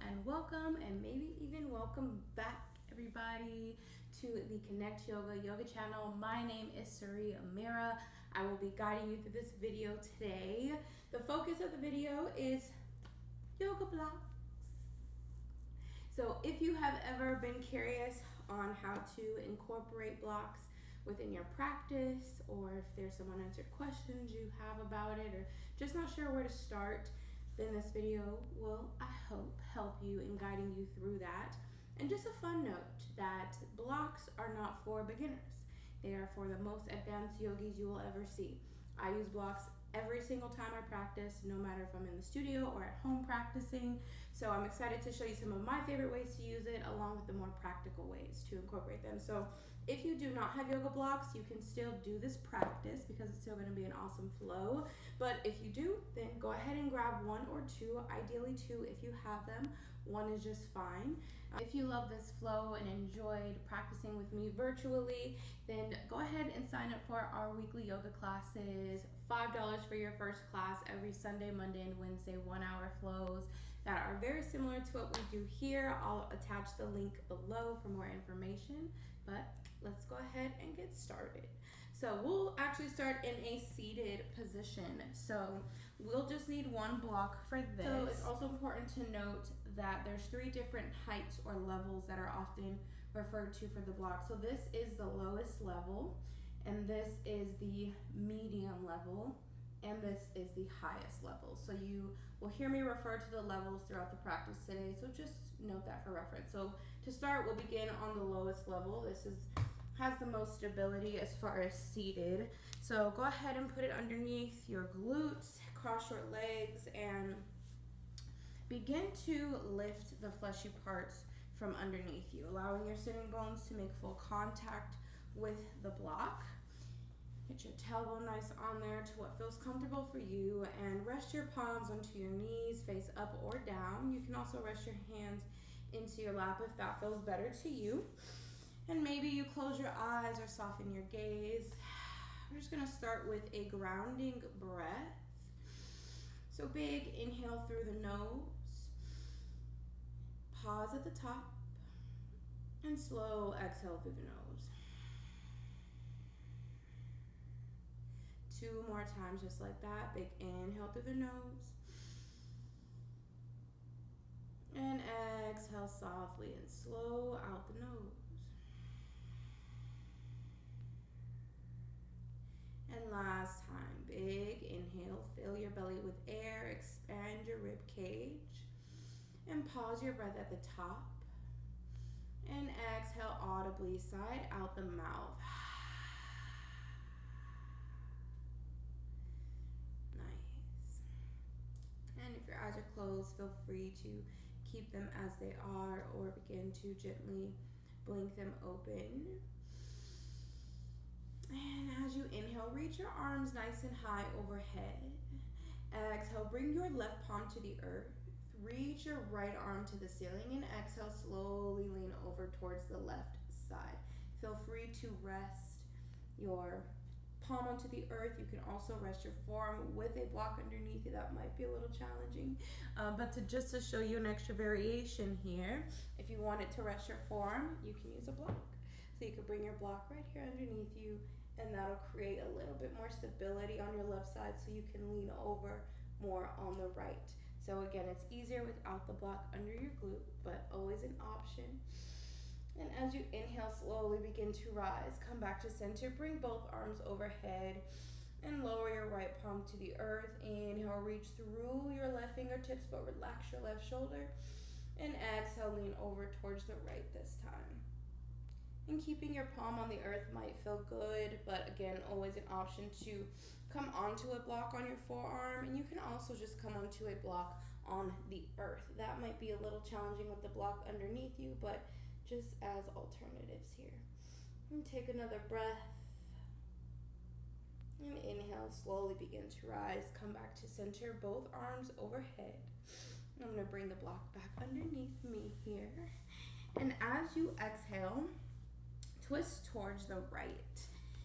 and welcome, and maybe even welcome back, everybody, to the Connect Yoga channel. My name is Suri Amira. I will be guiding you through this video today. The focus of the video is yoga blocks. So if you have ever been curious on how to incorporate blocks within your practice, or if there's some unanswered questions you have about it, or just not sure where to start, then this video will, I hope, help you in guiding you through that. And just a fun note that blocks are not for beginners. They are for the most advanced yogis you will ever see. I use blocks every single time I practice, no matter if I'm in the studio or at home practicing. So I'm excited to show you some of my favorite ways to use it, along with the more practical ways to incorporate them. So if you do not have yoga blocks, you can still do this practice because it's still going to be an awesome flow. But if you do, then go ahead and grab one or two, ideally two if you have them. One is just fine. If you love this flow and enjoyed practicing with me virtually, then go ahead and sign up for our weekly yoga classes. $5 for your first class every Sunday, Monday, and Wednesday, 1 hour flows that are very similar to what we do here. I'll attach the link below for more information, but let's go ahead and get started. So we'll actually start in a seated position. So we'll just need one block for this. So it's also important to note that there's 3 different heights or levels that are often referred to for the block. So this is the lowest level, and this is the medium level, and this is the highest level. So you will hear me refer to the levels throughout the practice today, so just note that for reference. So to start, we'll begin on the lowest level. This has the most stability as far as seated. So go ahead and put it underneath your glutes, cross your legs, and begin to lift the fleshy parts from underneath you, allowing your sitting bones to make full contact with the block. Get your tailbone nice on there to what feels comfortable for you, and rest your palms onto your knees, face up or down. You can also rest your hands into your lap if that feels better to you. And maybe you close your eyes or soften your gaze. We're just gonna start with a grounding breath. So big inhale through the nose, pause at the top, and slow exhale through the nose. 2 more times just like that. Big inhale through the nose, and exhale softly and slow out the nose. And last time, big inhale, fill your belly with air, expand your rib cage, and pause your breath at the top. And exhale audibly, side out the mouth. Nice. And if your eyes are closed, feel free to keep them as they are or begin to gently blink them open. And as you inhale, reach your arms nice and high overhead. Exhale, bring your left palm to the earth. Reach your right arm to the ceiling, and exhale, slowly lean over towards the left side. Feel free to rest your palm onto the earth. You can also rest your forearm with a block underneath you. That might be a little challenging, but just to show you an extra variation here, if you wanted to rest your forearm, you can use a block. So you could bring your block right here underneath you, and that'll create a little bit more stability on your left side so you can lean over more on the right. So again, it's easier without the block under your glute, but always an option. And as you inhale, slowly begin to rise. Come back to center. Bring both arms overhead and lower your right palm to the earth. Inhale, reach through your left fingertips, but relax your left shoulder. And exhale, lean over towards the right this time. And keeping your palm on the earth might feel good, but again, always an option to come onto a block on your forearm, and you can also just come onto a block on the earth. That might be a little challenging with the block underneath you, but just as alternatives here. And take another breath. And inhale, slowly begin to rise. Come back to center, both arms overhead. I'm gonna bring the block back underneath me here. And as you exhale, twist towards the right.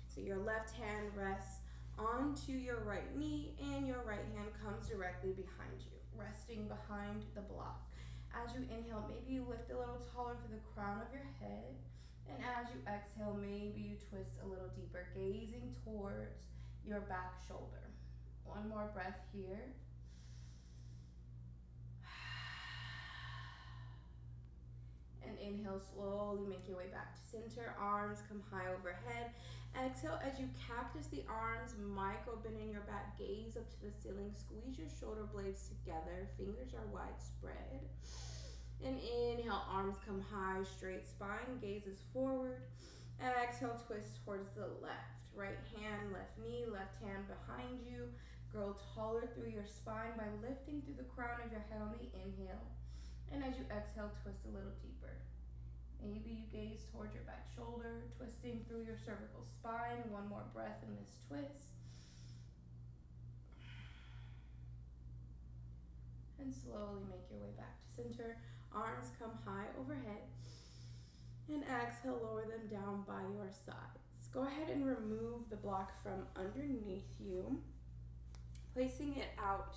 So your left hand rests onto your right knee, and your right hand comes directly behind you, resting behind the block. As you inhale, maybe you lift a little taller to the crown of your head. And as you exhale, maybe you twist a little deeper, gazing towards your back shoulder. One more breath here. And inhale, slowly make your way back to center. Arms come high overhead. Exhale as you cactus the arms, mic open in your back, gaze up to the ceiling. Squeeze your shoulder blades together. Fingers are widespread. And inhale, arms come high, straight spine, gazes forward. Exhale, twist towards the left. Right hand, left knee, left hand behind you. Grow taller through your spine by lifting through the crown of your head on the inhale. And as you exhale, twist a little deeper. Maybe you gaze towards your back shoulder, twisting through your cervical spine. One more breath in this twist. And slowly make your way back to center. Arms come high overhead. And exhale, lower them down by your sides. Go ahead and remove the block from underneath you, placing it out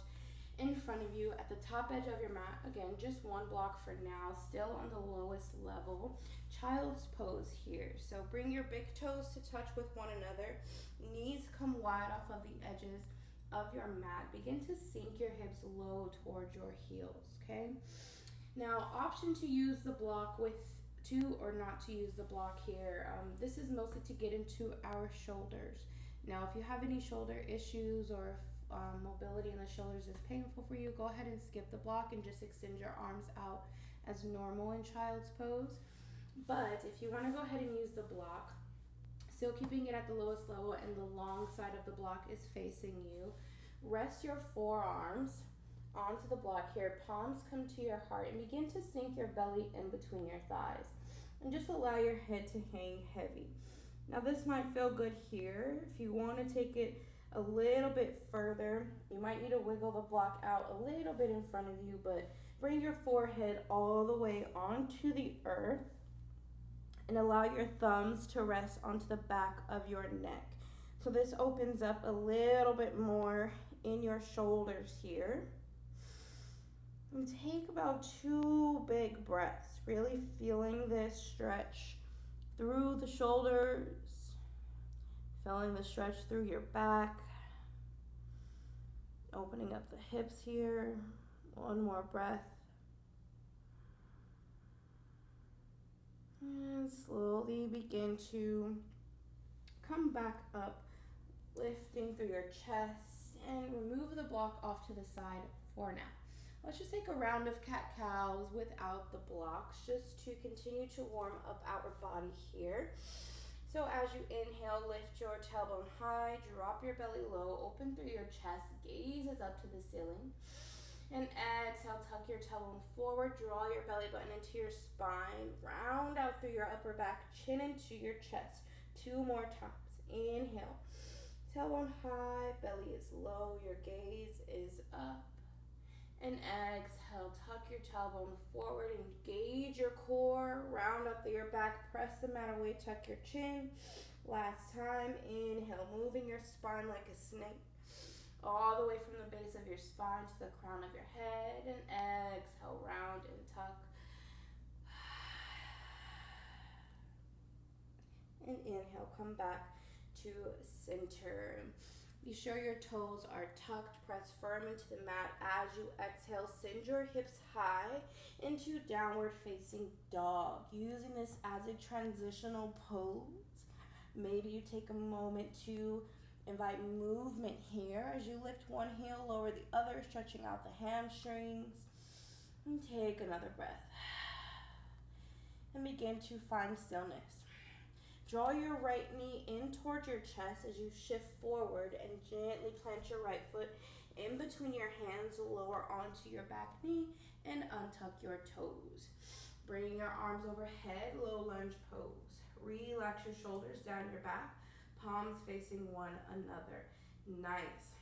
in front of you at the top edge of your mat. Again, just one block for now, still on the lowest level. Child's pose here. So bring your big toes to touch with one another. Knees come wide off of the edges of your mat. Begin to sink your hips low towards your heels, okay? Now, option to use the block or not to use the block here. This is mostly to get into our shoulders. Now, if you have any shoulder issues or if mobility in the shoulders is painful for you, go ahead and skip the block and just extend your arms out as normal in child's pose. But if you want to go ahead and use the block, still keeping it at the lowest level and the long side of the block is facing you, rest your forearms onto the block here. Palms come to your heart and begin to sink your belly in between your thighs. And just allow your head to hang heavy. Now this might feel good here. If you want to take it a little bit further, you might need to wiggle the block out a little bit in front of you, but bring your forehead all the way onto the earth and allow your thumbs to rest onto the back of your neck. So this opens up a little bit more in your shoulders here. And take about 2 big breaths, really feeling this stretch through the shoulders, feeling the stretch through your back, opening up the hips here. One more breath. And slowly begin to come back up, lifting through your chest, and remove the block off to the side for now. Let's just take a round of cat-cows without the blocks, just to continue to warm up our body here. So as you inhale, lift your tailbone high, drop your belly low, open through your chest, gazes up to the ceiling. And exhale, tuck your tailbone forward, draw your belly button into your spine, round out through your upper back, chin into your chest. 2 more times. Inhale, tailbone high, belly is low, your gaze is up. And exhale, tuck your tailbone forward, engage your core, round up through your back, press the mat away, tuck your chin. Last time, inhale, moving your spine like a snake, all the way from the base of your spine to the crown of your head, and exhale, round and tuck. And inhale, come back to center. Be sure your toes are tucked, press firm into the mat. As you exhale, send your hips high into downward facing dog. Using this as a transitional pose. Maybe you take a moment to invite movement here as you lift one heel, lower the other, stretching out the hamstrings. And take another breath. And begin to find stillness. Draw your right knee in towards your chest as you shift forward and gently plant your right foot in between your hands, lower onto your back knee and untuck your toes. Bring your arms overhead, low lunge pose. Relax your shoulders down your back, palms facing one another. Nice.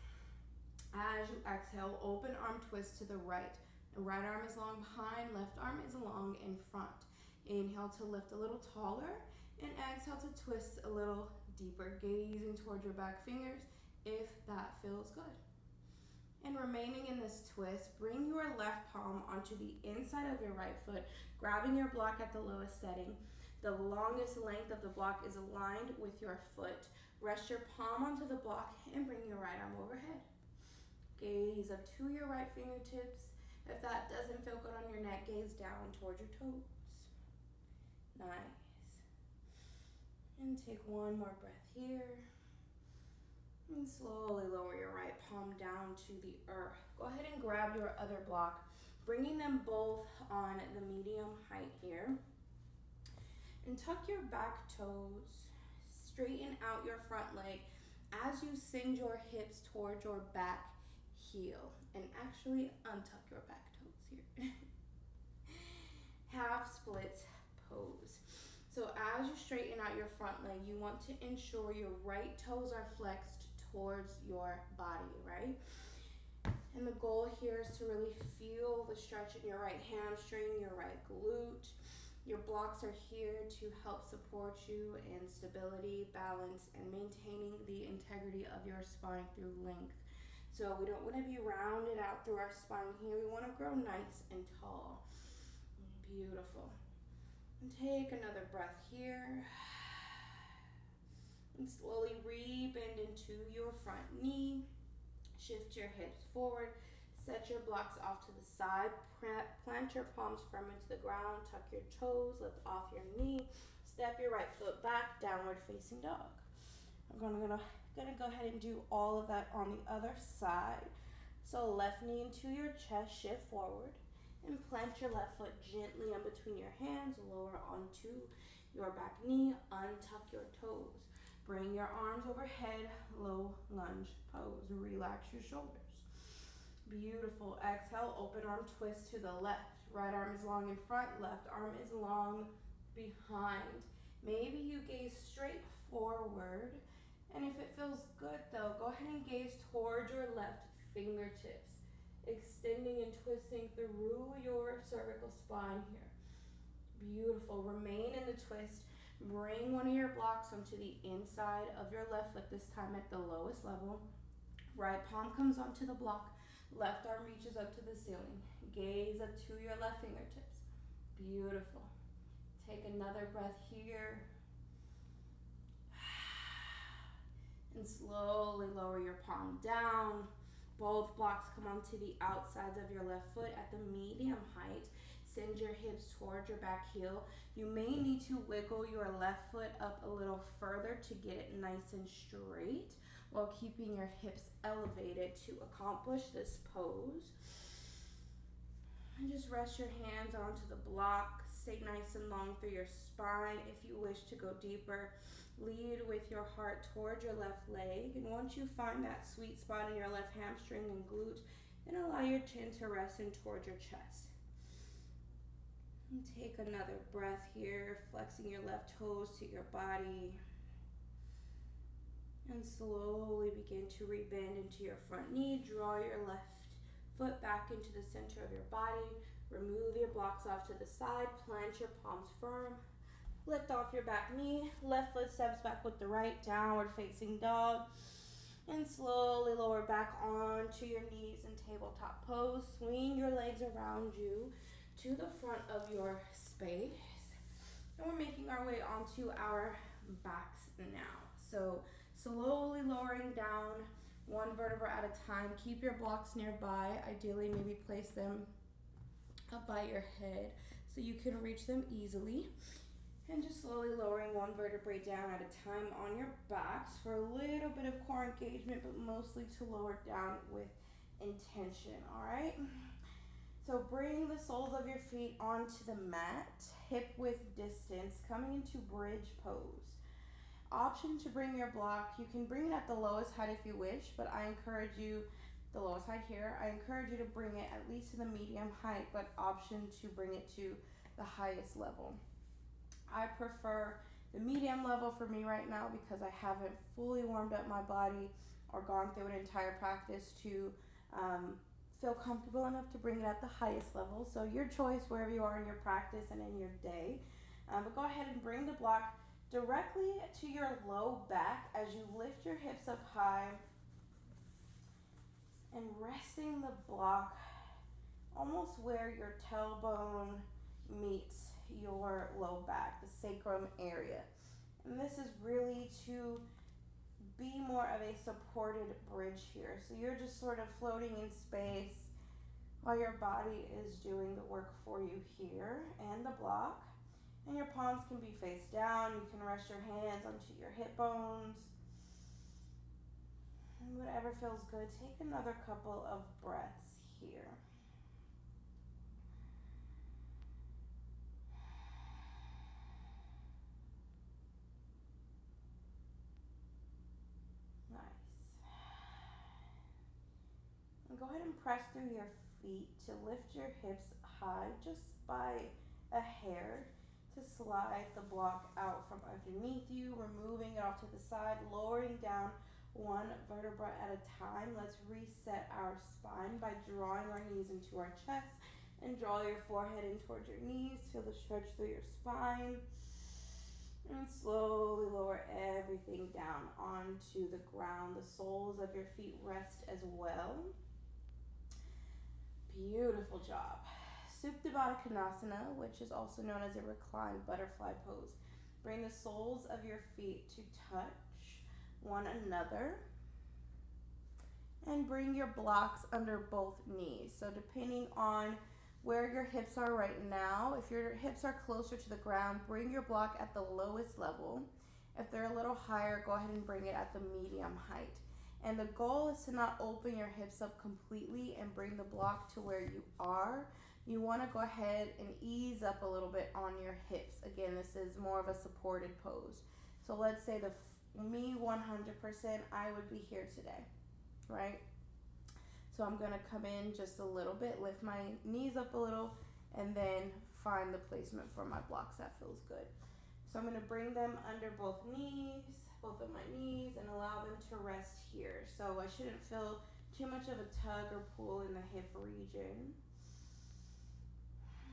As you exhale, open arm twist to the right. The right arm is long behind, left arm is long in front. Inhale to lift a little taller. And exhale to twist a little deeper, gazing towards your back fingers if that feels good. And remaining in this twist, bring your left palm onto the inside of your right foot, grabbing your block at the lowest setting. The longest length of the block is aligned with your foot. Rest your palm onto the block and bring your right arm overhead. Gaze up to your right fingertips. If that doesn't feel good on your neck, gaze down towards your toes. Nice. And take one more breath here. And slowly lower your right palm down to the earth. Go ahead and grab your other block, bringing them both on the medium height here. And tuck your back toes. Straighten out your front leg as you send your hips towards your back heel. And actually untuck your back toes here. Half split pose. So as you straighten out your front leg, you want to ensure your right toes are flexed towards your body, right? And the goal here is to really feel the stretch in your right hamstring, your right glute. Your blocks are here to help support you in stability, balance, and maintaining the integrity of your spine through length. So we don't want to be rounded out through our spine here. We want to grow nice and tall. Beautiful. And take another breath here. And slowly re-bend into your front knee. Shift your hips forward. Set your blocks off to the side. Plant your palms firm into the ground. Tuck your toes. Lift off your knee. Step your right foot back. Downward facing dog. I'm gonna go ahead and do all of that on the other side. So left knee into your chest. Shift forward. And plant your left foot gently in between your hands. Lower onto your back knee. Untuck your toes. Bring your arms overhead. Low lunge pose. Relax your shoulders. Beautiful. Exhale, open arm twist to the left. Right arm is long in front, left arm is long behind. Maybe you gaze straight forward. And if it feels good though, go ahead and gaze towards your left fingertips. Extending and twisting through your cervical spine here. Beautiful. Remain in the twist. Bring one of your blocks onto the inside of your left foot, this time at the lowest level. Right palm comes onto the block. Left arm reaches up to the ceiling. Gaze up to your left fingertips. Beautiful. Take another breath here. And slowly lower your palm down. Both blocks come onto the outsides of your left foot at the medium height. Send your hips towards your back heel. You may need to wiggle your left foot up a little further to get it nice and straight, while keeping your hips elevated to accomplish this pose. And just rest your hands onto the block. Stay nice and long through your spine. If you wish to go deeper, lead with your heart towards your left leg. And once you find that sweet spot in your left hamstring and glute, then allow your chin to rest in towards your chest. And take another breath here, flexing your left toes to your body. And slowly begin to rebend into your front knee. Draw your left foot back into the center of your body. Remove your blocks off to the side. Plant your palms firm. Lift off your back knee. Left foot steps back with the right. Downward facing dog. And slowly lower back onto your knees in tabletop pose. Swing your legs around you to the front of your space. And we're making our way onto our backs now. So slowly lowering down one vertebra at a time. Keep your blocks nearby. Ideally, maybe place them up by your head so you can reach them easily. And just slowly lowering one vertebrae down at a time on your backs for a little bit of core engagement, but mostly to lower down with intention, all right? So bring the soles of your feet onto the mat, hip width distance, coming into bridge pose. Option to bring your block, you can bring it at the lowest height if you wish, but I encourage you, the lowest height here, I encourage you to bring it at least to the medium height, but option to bring it to the highest level. I prefer the medium level for me right now because I haven't fully warmed up my body or gone through an entire practice to feel comfortable enough to bring it at the highest level. So your choice wherever you are in your practice and in your day. But go ahead and bring the block directly to your low back as you lift your hips up high. and resting the block almost where your tailbone meets your low back, the sacrum area. And this is really to be more of a supported bridge here. So you're just sort of floating in space while your body is doing the work for you here and the block. And your palms can be face down. You can rest your hands onto your hip bones. And whatever feels good, take another couple of breaths here. Nice. And go ahead and press through your feet to lift your hips high just by a hair, to slide the block out from underneath you, removing it off to the side, lowering down one vertebra at a time. Let's reset our spine by drawing our knees into our chest, and draw your forehead in towards your knees. Feel the stretch through your spine. And slowly lower everything down onto the ground. The soles of your feet rest as well. Beautiful job. Supta Baddha Konasana, which is also known as a reclined butterfly pose. Bring the soles of your feet to touch one another. And bring your blocks under both knees. So depending on where your hips are right now, if your hips are closer to the ground, bring your block at the lowest level. If they're a little higher, go ahead and bring it at the medium height. And the goal is to not open your hips up completely and bring the block to where you are. You want to go ahead and ease up a little bit on your hips. Again, this is more of a supported pose. So let's say me 100%, I would be here today, right? So I'm going to come in just a little bit, lift my knees up a little, and then find the placement for my blocks that feels good. So I'm going to bring them under both of my knees, and allow them to rest here. So I shouldn't feel too much of a tug or pull in the hip region.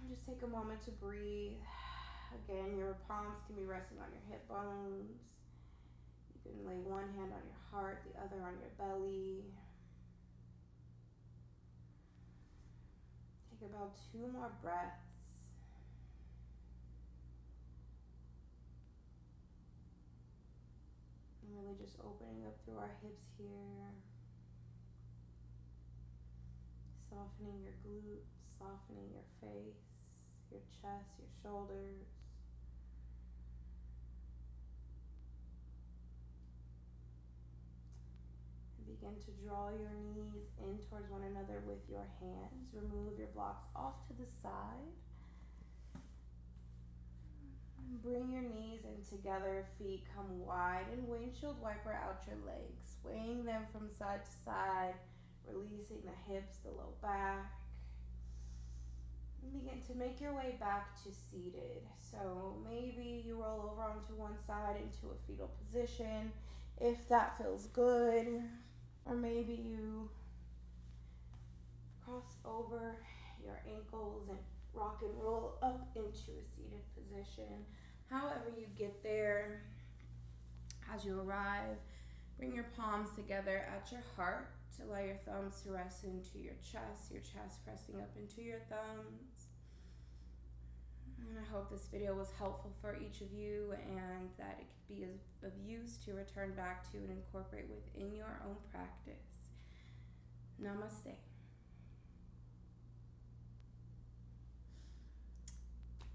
Just take a moment to breathe. Again, your palms can be resting on your hip bones. You can lay one hand on your heart, the other on your belly. Take about 2 more breaths. And really just opening up through our hips here. Softening your glutes, softening your face, your chest, your shoulders. And begin to draw your knees in towards one another with your hands. Remove your blocks off to the side. Bring your knees in together, feet come wide, and windshield wiper out your legs, swaying them from side to side, releasing the hips, the low back. And begin to make your way back to seated. So maybe you roll over onto one side into a fetal position, if that feels good. Or maybe you cross over your ankles and rock and roll up into a seated position. However you get there, as you arrive, bring your palms together at your heart. Allow your thumbs to rest into your chest pressing up into your thumbs. And I hope this video was helpful for each of you, and that it could be of use to return back to and incorporate within your own practice. Namaste.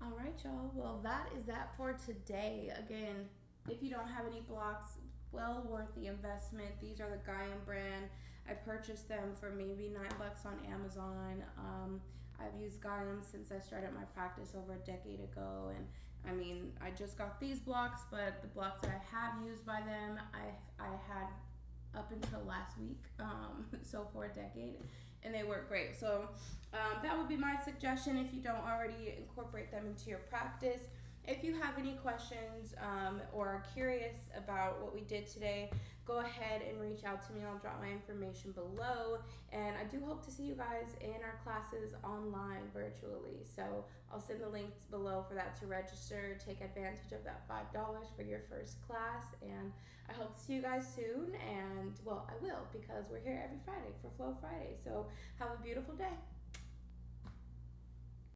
All right, y'all. Well, that is that for today. Again, if you don't have any blocks, well worth the investment. These are the Gaiam brand. I purchased them for maybe $9 on Amazon. I've used Gaiam since I started my practice over a decade ago, and I mean, I just got these blocks, but the blocks that I have used by them, I had up until last week, so for a decade, and they work great. So that would be my suggestion if you don't already incorporate them into your practice. If you have any questions or are curious about what we did today, go ahead and reach out to me. I'll drop my information below. And I do hope to see you guys in our classes online virtually. So I'll send the links below for that to register. Take advantage of that $5 for your first class. And I hope to see you guys soon. And well, I will, because we're here every Friday for Flow Friday. So have a beautiful day.